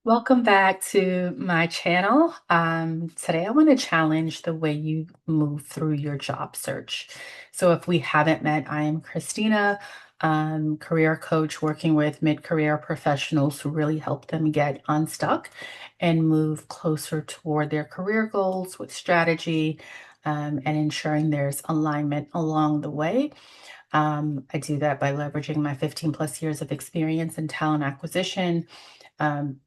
Welcome back to my channel. Today I want to challenge the way you move through your job search. So if we haven't met, I am Christina, career coach working with mid-career professionals who really help them get unstuck and move closer toward their career goals with strategy, and ensuring there's alignment along the way. I do that by leveraging my 15 plus years of experience in talent acquisition,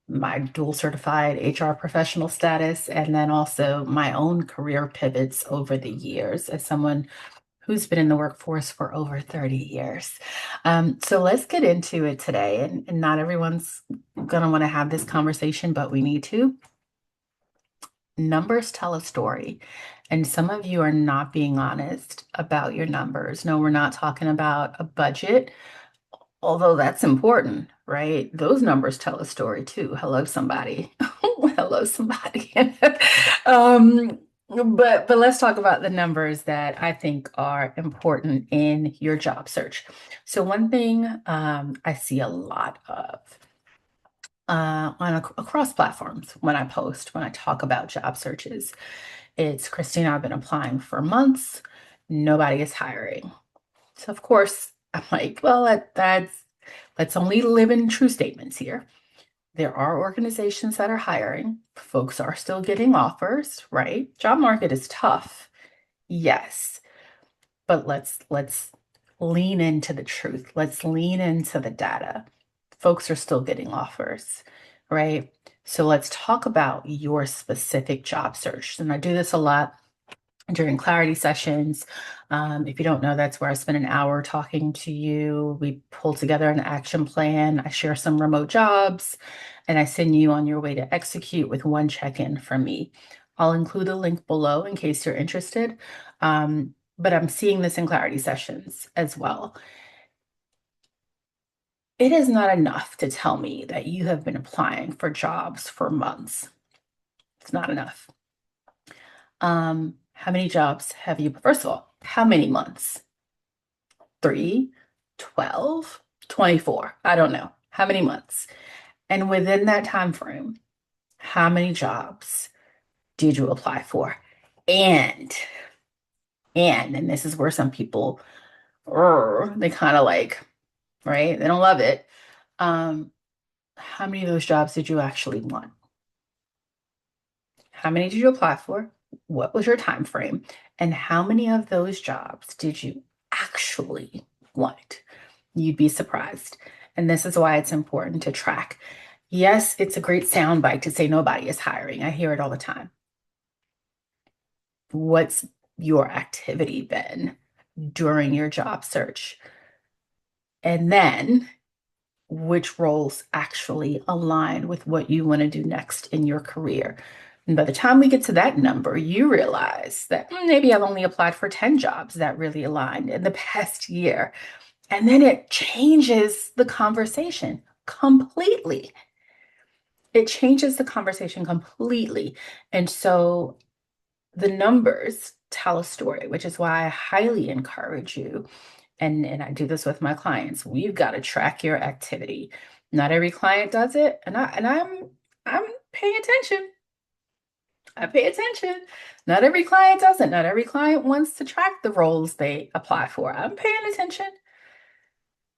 my dual certified HR professional status, and then also my own career pivots over the years as someone who's been in the workforce for over 30 years. So let's get into it today. And not everyone's going to want to have this conversation, but we need to. Numbers tell a story. And some of you are not being honest about your numbers. No, we're not talking about a budget, although that's important, right? Those numbers tell a story too. Hello, somebody. Hello, somebody. um, but let's talk about the numbers that I think are important in your job search. So one thing I see a lot of across platforms when I post, when I talk about job searches, it's Christina, I've been applying for months. Nobody is hiring. So of course, I'm like, well, let's only live in true statements here. There are organizations that are hiring. Folks are still getting offers, right? Job market is tough. Yes, but let's lean into the truth. Let's lean into the data. Folks are still getting offers, right? So let's talk about your specific job search. And I do this a lot during clarity sessions. If you don't know, that's where I spend an hour talking to you. We pull together an action plan. I share some remote jobs and I send you on your way to execute with one check-in from me. I'll include a link below in case you're interested. But I'm seeing this in clarity sessions as well. It is not enough to tell me that you have been applying for jobs for months. It's not enough. How many jobs have you, first of all, how many months? 3, 12, 24. I don't know. How many months? And within that time frame, how many jobs did you apply for? And and this is where some people they kind of like, right? They don't love it. Um, how many of those jobs did you actually want? How many did you apply for? What was your time frame? And how many of those jobs did you actually want? You'd be surprised. And this is why it's important to track. Yes, it's a great soundbite to say nobody is hiring. I hear it all the time. What's your activity been during your job search? And then which roles actually align with what you want to do next in your career? And by the time we get to that number, you realize that maybe I've only applied for 10 jobs that really aligned in the past year. And then it changes the conversation completely. It changes the conversation completely. And so the numbers tell a story, which is why I highly encourage you. And I do this with my clients. We've got to track your activity. Not every client does it, and I'm paying attention. I pay attention. Not every client does it. Not every client wants to track the roles they apply for. I'm paying attention.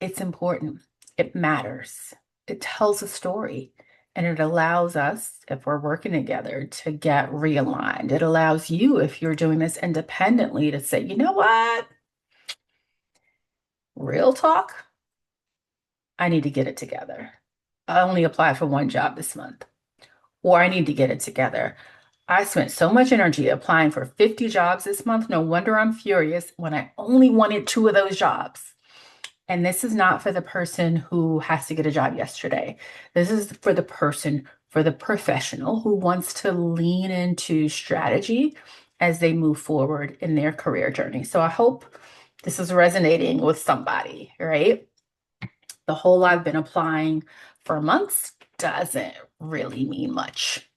It's important. It matters. It tells a story. And it allows us, if we're working together, to get realigned. It allows you, if you're doing this independently, to say, you know what? Real talk, I need to get it together. I only applied for one job this month, or I need to get it together. I spent so much energy applying for 50 jobs this month. No wonder I'm furious when I only wanted two of those jobs. And this is not for the person who has to get a job yesterday. This is for the person, for the professional who wants to lean into strategy as they move forward in their career journey. So I hope this is resonating with somebody, right? The whole I've been applying for months doesn't really mean much.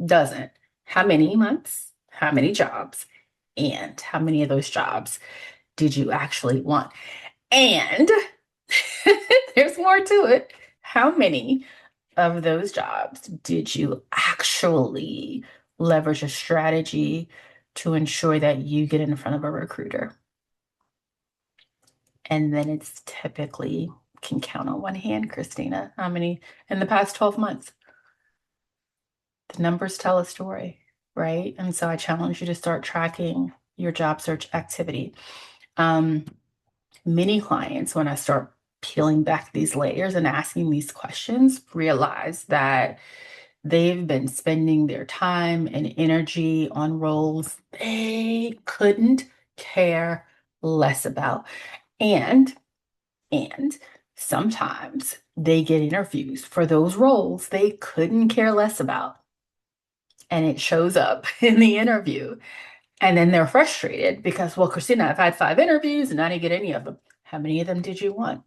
Doesn't. How many months? How many jobs? And how many of those jobs did you actually want? And there's more to it. How many of those jobs did you actually leverage a strategy to ensure that you get in front of a recruiter? And then it's typically can count on one hand, Christina. How many in the past 12 months? The numbers tell a story, right? And so I challenge you to start tracking your job search activity. Many clients, when I start peeling back these layers and asking these questions, realize that they've been spending their time and energy on roles they couldn't care less about. And sometimes they get interviews for those roles they couldn't care less about. And it shows up in the interview. And then they're frustrated because, well, Christina, I've had 5 interviews and I didn't get any of them. How many of them did you want?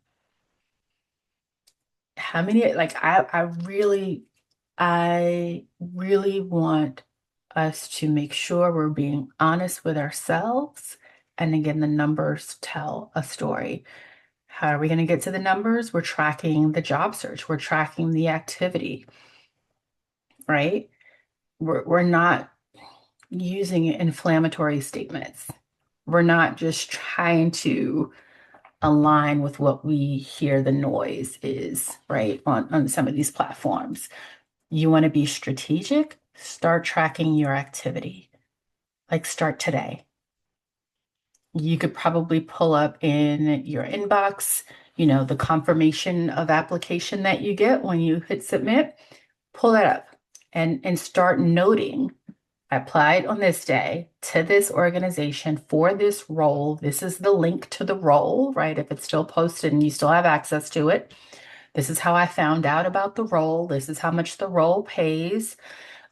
How many? Like, I really want us to make sure we're being honest with ourselves. And again, the numbers tell a story. How are we going to get to the numbers? We're tracking the job search. We're tracking the activity, right? We're not using inflammatory statements. We're not just trying to align with what we hear the noise is, right, on some of these platforms. You want to be strategic, start tracking your activity. Like start today. You could probably pull up in your inbox, the confirmation of application that you get when you hit submit. Pull that up and start noting. I applied on this day to this organization for this role. This is the link to the role, right? If it's still posted and you still have access to it. This is how I found out about the role. This is how much the role pays.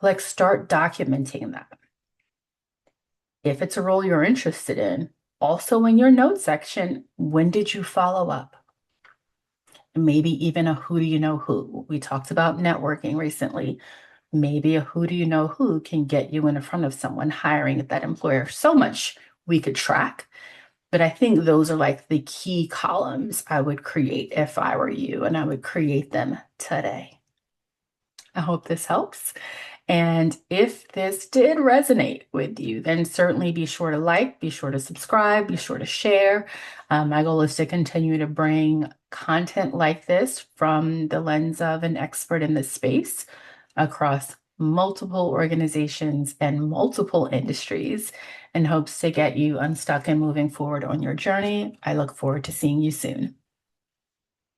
Like start documenting that. If it's a role you're interested in, also in your notes section, when did you follow up? Maybe even a who do you know who. We talked about networking recently. Maybe a who do you know who can get you in front of someone hiring at that employer. So much we could track. But I think those are like the key columns I would create if I were you, and I would create them today. I hope this helps. And if this did resonate with you, then certainly be sure to like, be sure to subscribe, be sure to share. My goal is to continue to bring content like this from the lens of an expert in this space across multiple organizations and multiple industries in hopes to get you unstuck and moving forward on your journey. I look forward to seeing you soon.